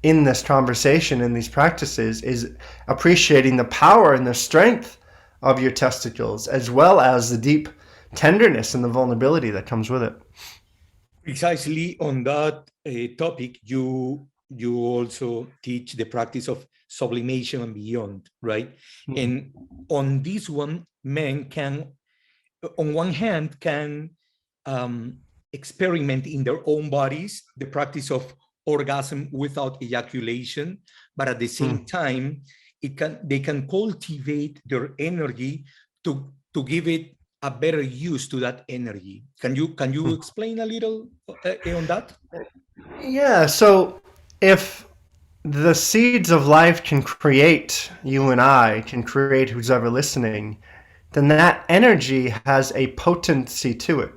in this conversation, in these practices, is appreciating the power and the strength of your testicles, as well as the deep tenderness and the vulnerability that comes with it. Precisely on that topic, you also teach the practice of sublimation and beyond, right? Mm-hmm. And on this one, men can, on one hand, can experiment in their own bodies the practice of orgasm without ejaculation, but at the same time, they can cultivate their energy to give it a better use to that energy. Can you explain a little on that? Yeah. So if the seeds of life can create you and I, can create who's ever listening, then that energy has a potency to it.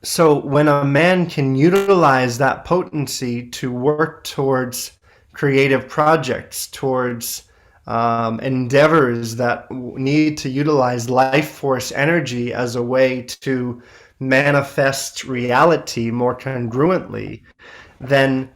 So when a man can utilize that potency to work towards creative projects, towards endeavors that need to utilize life force energy as a way to manifest reality more congruently, then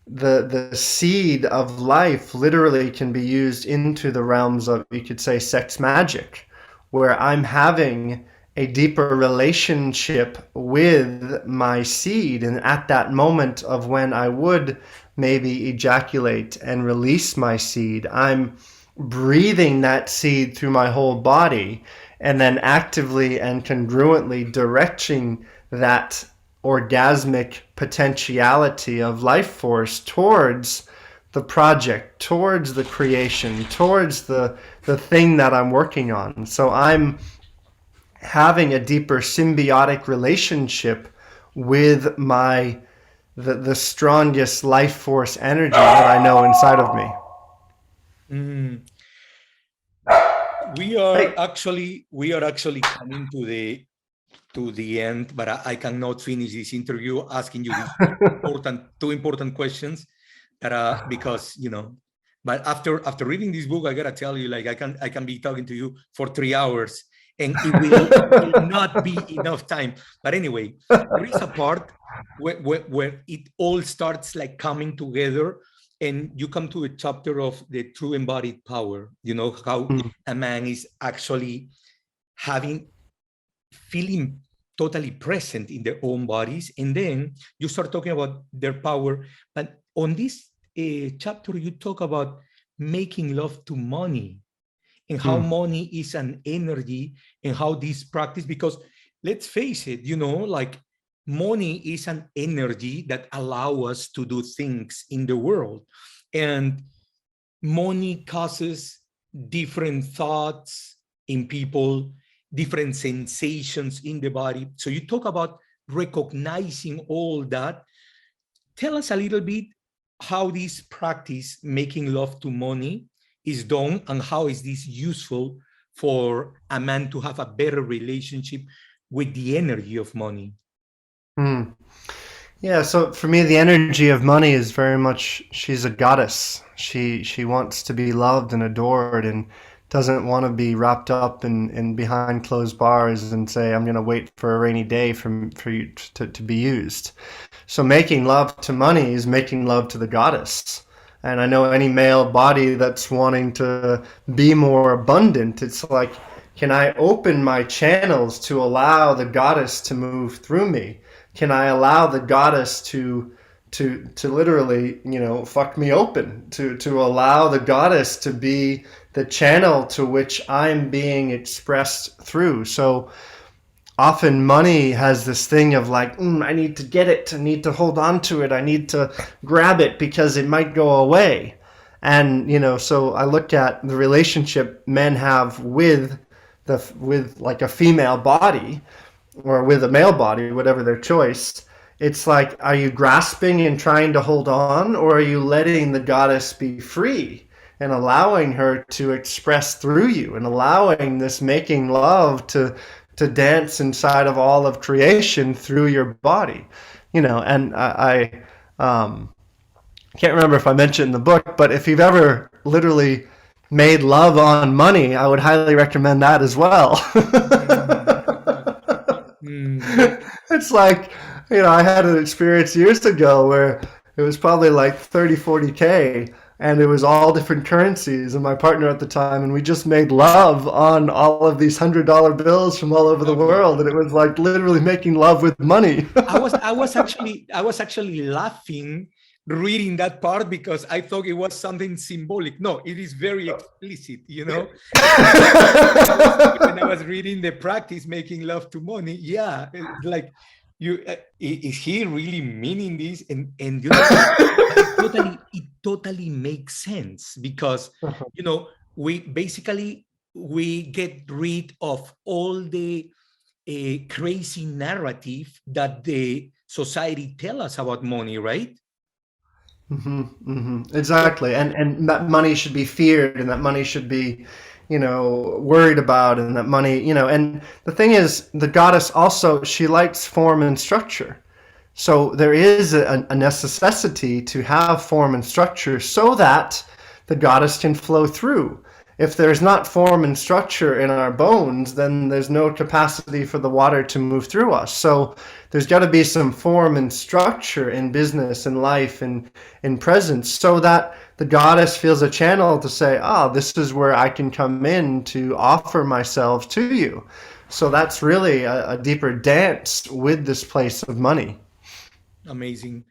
the seed of life literally can be used into the realms of, you could say, sex magic, where I'm having a deeper relationship with my seed. And at that moment of when I would maybe ejaculate and release my seed, I'm breathing that seed through my whole body and then actively and congruently directing that orgasmic potentiality of life force towards the project, towards the creation, towards the thing that I'm working on. So I'm having a deeper symbiotic relationship with the strongest life force energy that I know inside of me. We are actually coming to the end, but I cannot finish this interview asking you these two important questions that because, you know, but after reading this book, I gotta tell you, like, I can be talking to you for 3 hours and it will not be enough time. But anyway, there is a part where it all starts like coming together, and you come to a chapter of the true embodied power, you know, how a man is actually feeling totally present in their own bodies. And then you start talking about their power. But on this chapter, you talk about making love to money and how money is an energy and how this practice, because let's face it, you know, like money is an energy that allows us to do things in the world. And money causes different thoughts in people, different sensations in the body. So you talk about recognizing all that. Tell us a little bit how this practice, making love to money, is done and how is this useful for a man to have a better relationship with the energy of money? Hmm. Yeah, so for me, the energy of money is very much, she's a goddess. She wants to be loved and adored, and doesn't want to be wrapped up in behind closed bars and say, I'm going to wait for a rainy day for you to be used. So making love to money is making love to the goddess. And I know any male body that's wanting to be more abundant, it's like, can I open my channels to allow the goddess to move through me? Can I allow the goddess to literally, fuck me open, to allow the goddess to be the channel to which I'm being expressed through? So often money has this thing of like, I need to get it, I need to hold on to it, I need to grab it because it might go away. And so I look at the relationship men have with like a female body, or with a male body, whatever their choice. It's like, are you grasping and trying to hold on, or are you letting the goddess be free and allowing her to express through you, and allowing this making love to dance inside of all of creation through your body? And I can't remember if I mentioned in the book, but if you've ever literally made love on money, I would highly recommend that as well. It's like, I had an experience years ago where it was probably like 30, 40K, and it was all different currencies, and my partner at the time, and we just made love on all of these $100 bills from all over the world, and it was like literally making love with money. I was actually laughing reading that part because I thought it was something symbolic. No, it is very explicit, When I was reading the practice, making love to money, yeah, like, is he really meaning this? And it totally makes sense, because we get rid of all the crazy narrative that the society tell us about money, right? Exactly. And that money should be feared, and that money should be, worried about, and that money, and the thing is, the goddess also, she likes form and structure. So there is a necessity to have form and structure so that the goddess can flow through. If there's not form and structure in our bones, then there's no capacity for the water to move through us. So there's got to be some form and structure in business and life and in presence, so that the goddess feels a channel to say, this is where I can come in to offer myself to you. So that's really a deeper dance with this place of money. Amazing.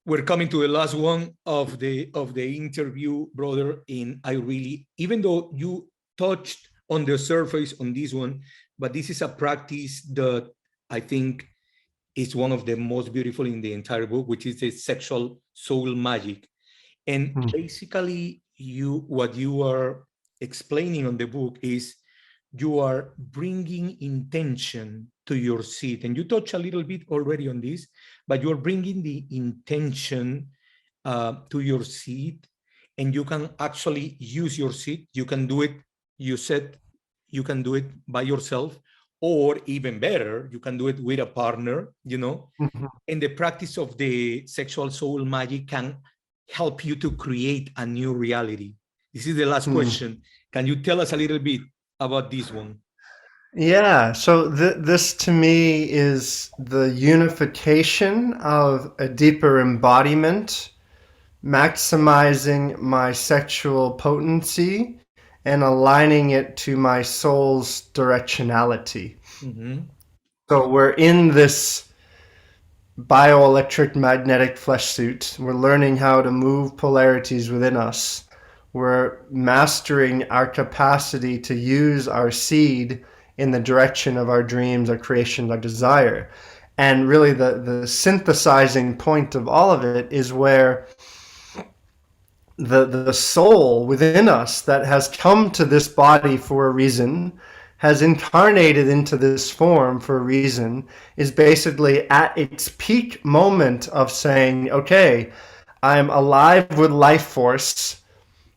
We're coming to the last one of the interview, brother. And I really, even though you touched on the surface on this one, but this is a practice that I think is one of the most beautiful in the entire book, which is the sexual soul magic. And basically, what you are explaining on the book is you are bringing intention to your seed. And you touch a little bit already on this, but you're bringing the intention to your seed, and you can actually use your seed. You can do it, you said you can do it by yourself, or even better, you can do it with a partner, And the practice of the sexual soul magic can help you to create a new reality. This is the last question. Can you tell us a little bit about this one? Yeah, so this to me is the unification of a deeper embodiment, maximizing my sexual potency and aligning it to my soul's directionality. So we're in this bioelectric magnetic flesh suit. We're learning how to move polarities within us. We're mastering our capacity to use our seed in the direction of our dreams, our creation, our desire. And really the synthesizing point of all of it is where the soul within us that has come to this body for a reason, has incarnated into this form for a reason, is basically at its peak moment of saying, okay, I'm alive with life force,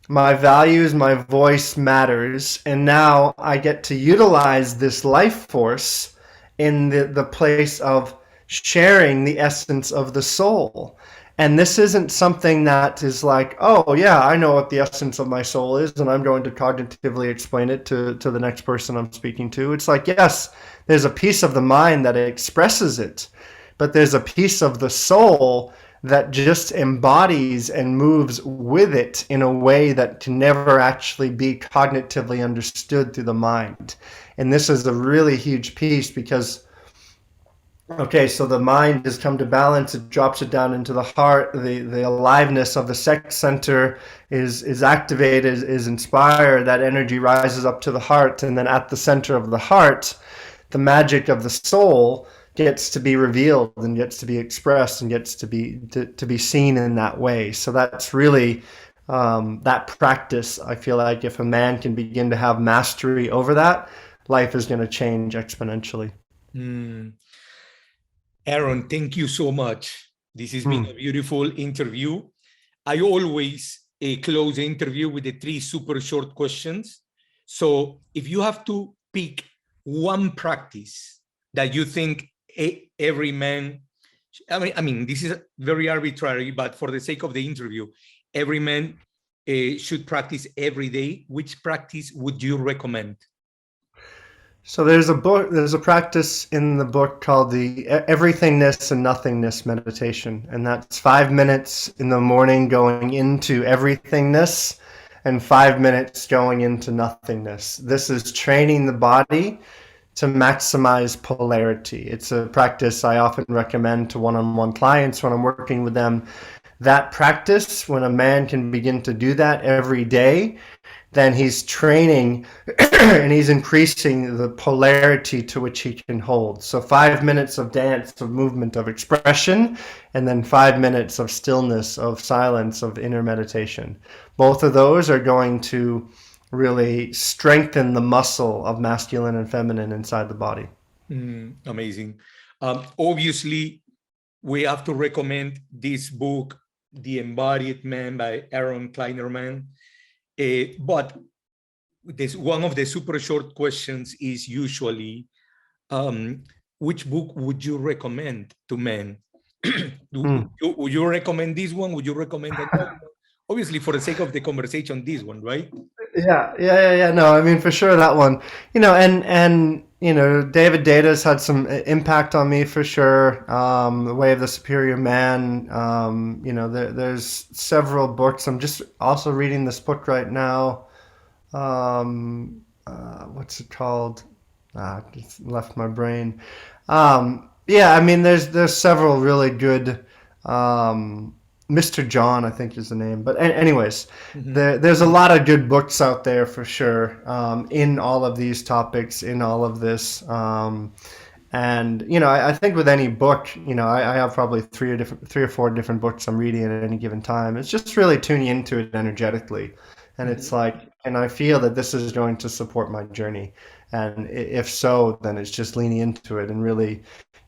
My values, my voice matters. And now I get to utilize this life force in the place of sharing the essence of the soul. And this isn't something that is like, oh, yeah, I know what the essence of my soul is, and I'm going to cognitively explain it to the next person I'm speaking to. It's like, yes, there's a piece of the mind that expresses it, but there's a piece of the soul that just embodies and moves with it in a way that can never actually be cognitively understood through the mind. And this is a really huge piece because, okay, so the mind has come to balance, it drops it down into the heart, the aliveness of the sex center is activated, is inspired, that energy rises up to the heart, and then at the center of the heart, the magic of the soul gets to be revealed and gets to be expressed and gets to be seen in that way. So that's really that practice. I feel like if a man can begin to have mastery over that, life is going to change exponentially. Aaron, thank you so much. This has been a beautiful interview. I always close the interview with the 3 super short questions. So if you have to pick one practice that you think every man, I mean, this is very arbitrary, but for the sake of the interview, every man should practice every day, which practice would you recommend? So there's a practice in the book called the everythingness and nothingness meditation. And that's 5 minutes in the morning going into everythingness and 5 minutes going into nothingness. This is training the body to maximize polarity. It's a practice I often recommend to one-on-one clients when I'm working with them. That practice, when a man can begin to do that every day, then he's training and he's increasing the polarity to which he can hold. So 5 minutes of dance, of movement, of expression, and then 5 minutes of stillness, of silence, of inner meditation. Both of those are going to really strengthen the muscle of masculine and feminine inside the body. Amazing. Obviously, we have to recommend this book, The Embodied Man by Aaron Kleinerman. But this one of the super short questions is usually, which book would you recommend to men? Would you recommend this one? Would you recommend another one? Obviously, for the sake of the conversation, this one, right? Yeah. No, I mean, for sure that one. And David Data's had some impact on me for sure. The Way of the Superior Man. There's several books. I'm just also reading this book right now. What's it called? It's left my brain. Yeah, I mean, there's several really good. Mr. John, I think is the name. But anyways, there's a lot of good books out there for sure, in all of these topics, in all of this. And I think with any book, I have probably three or four different books I'm reading at any given time. It's just really tuning into it energetically, and it's like, and I feel that this is going to support my journey, and if so, then it's just leaning into it and really,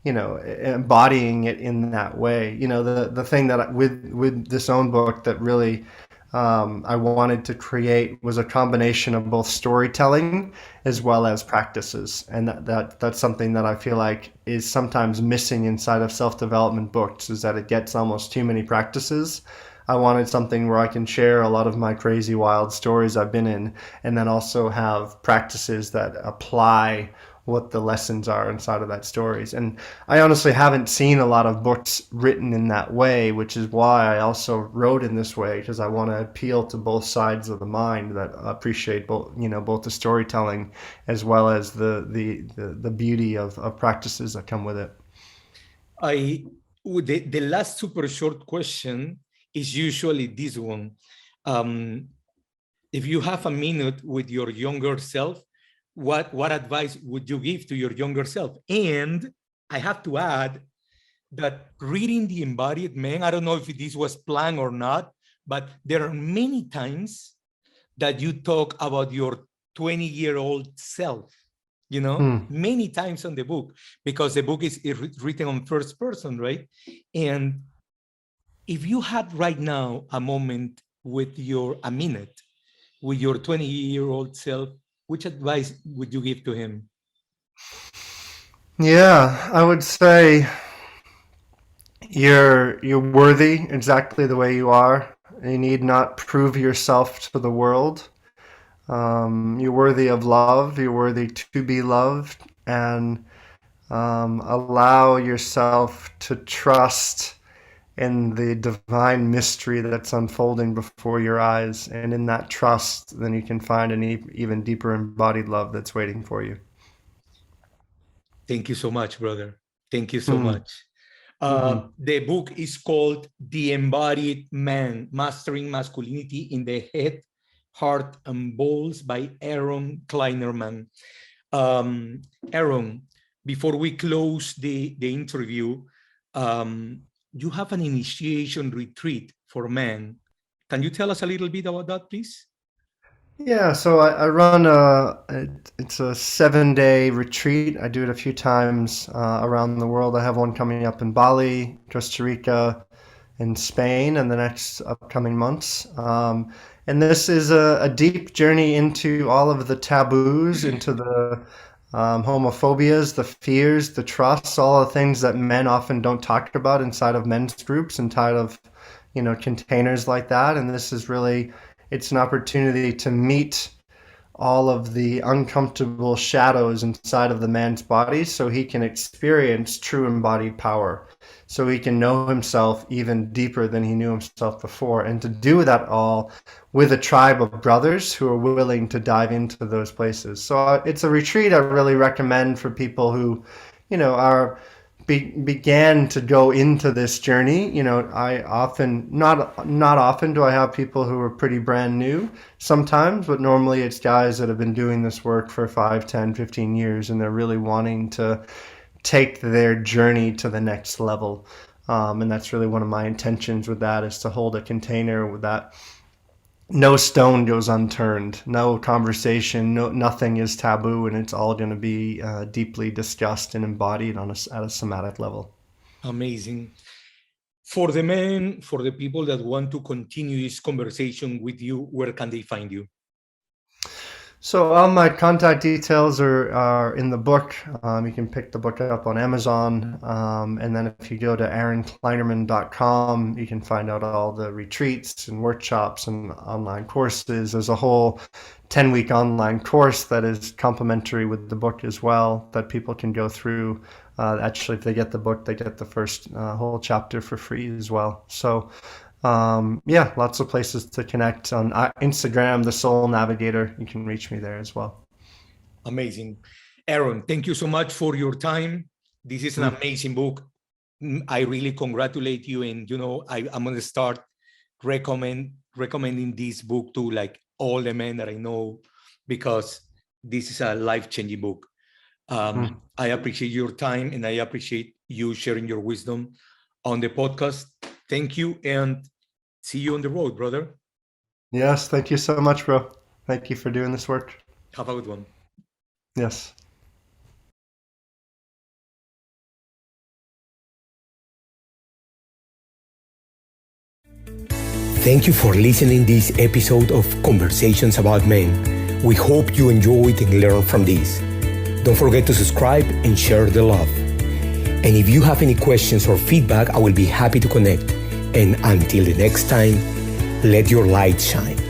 embodying it in that way. The thing that with this own book that really I wanted to create was a combination of both storytelling as well as practices, and that's something that I feel like is sometimes missing inside of self-development books, is that it gets almost too many practices. I wanted something where I can share a lot of my crazy wild stories I've been in, and then also have practices that apply what the lessons are inside of that stories. And I honestly haven't seen a lot of books written in that way, which is why I also wrote in this way, because I want to appeal to both sides of the mind that appreciate both the storytelling as well as the beauty of practices that come with it. The last super short question is usually this one. If you have a minute with your younger self, what advice would you give to your younger self? And I have to add that reading The Embodied Man, I don't know if this was planned or not, but there are many times that you talk about your 20-year-old self, many times on the book, because the book is written on first person, right? And if you had right now a moment with a minute with your 20-year-old self, which advice would you give to him? Yeah, I would say you're worthy exactly the way you are. You need not prove yourself to the world. You're worthy of love. You're worthy to be loved, and allow yourself to trust in the divine mystery that's unfolding before your eyes. And in that trust, then you can find an even deeper embodied love that's waiting for you. Thank you so much, brother. Thank you so Mm-hmm. much. The book is called The Embodied Man, Mastering Masculinity in the Head, Heart, and Balls by Aaron Kleinerman. Aaron, before we close the interview, you have an initiation retreat for men. Can you tell us a little bit about that, please? Yeah, so I run it's a 7-day retreat. I do it a few times around the world. I have one coming up in Bali, Costa Rica, and Spain in the next upcoming months. And this is a deep journey into all of the taboos, into the homophobias, the fears, the trusts, all the things that men often don't talk about inside of men's groups, inside of, containers like that. And this is really, it's an opportunity to meet all of the uncomfortable shadows inside of the man's body so he can experience true embodied power, so he can know himself even deeper than he knew himself before, and to do that all with a tribe of brothers who are willing to dive into those places. So it's a retreat I really recommend for people who, are began to go into this journey. I often, not often do I have people who are pretty brand new sometimes, but normally it's guys that have been doing this work for 5, 10, 15 years, and they're really wanting to take their journey to the next level. And that's really one of my intentions with that, is to hold a container with that. No stone goes unturned, no conversation, nothing is taboo, and it's all going to be deeply discussed and embodied at a somatic level. Amazing. For the men, for the people that want to continue this conversation with you, where can they find you? So all my contact details are in the book. You can pick the book up on Amazon. And then if you go to aaronkleinerman.com, you can find out all the retreats and workshops and online courses. There's a whole 10-week online course that is complementary with the book as well, that people can go through. Actually, if they get the book, they get the first whole chapter for free as well. So lots of places to connect. On Instagram, The Soul Navigator, you can reach me there as well. Amazing. Aaron, thank you so much for your time. This is an amazing book. I really congratulate you. And, I'm going to start recommending this book to like all the men that I know, because this is a life-changing book. I appreciate your time, and I appreciate you sharing your wisdom on the podcast. Thank you, and see you on the road, brother. Yes, thank you so much, bro. Thank you for doing this work. Have a good one. Yes. Thank you for listening this episode of Conversations About Men. We hope you enjoyed and learned from this. Don't forget to subscribe and share the love. And if you have any questions or feedback, I will be happy to connect. And until the next time, let your light shine.